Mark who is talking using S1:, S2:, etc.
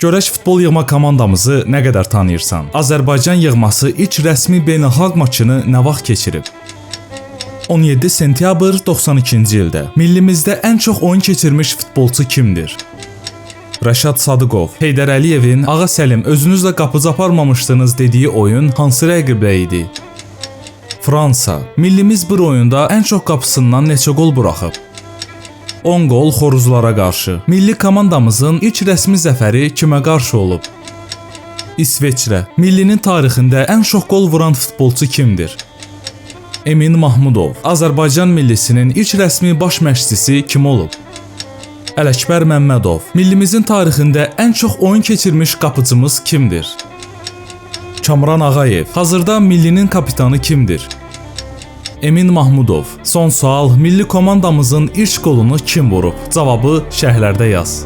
S1: Görəş futbol yığma komandamızı nə qədər tanıyırsan? Azərbaycan yığması ilk rəsmi beynəlxalq maçını nə vaxt keçirib? 17 sentyabr 92-ci ildə. Millimizdə ən çox oyun keçirmiş futbolçu kimdir? Rəşad Sadıqov, Heydər Əliyevin "Ağa Səlim, özünüzlə qapıcı aparmamışdınız" dediyi oyun hansı rəqiblə idi? Fransa, millimiz bir oyunda ən çox qapısından neçə gol buraxıb? 10 gol xoruzlara qarşı. Milli komandamızın ilk rəsmi zəfəri kimə qarşı olub? İsveçrə, millinin tarixində ən çox gol vuran futbolçu kimdir? Emin Mahmudov, Azərbaycan millisinin ilk rəsmi baş məşqçisi kim olub? Ələkbər Məmmədov, millimizin tarixində ən çox oyun keçirmiş qapıcımız kimdir? Kamran Ağayev, hazırda millinin kapitanı kimdir? Emin Mahmudov, son sual, milli komandamızın ilk golunu kim vurub? Cavabı şərhlərdə yaz.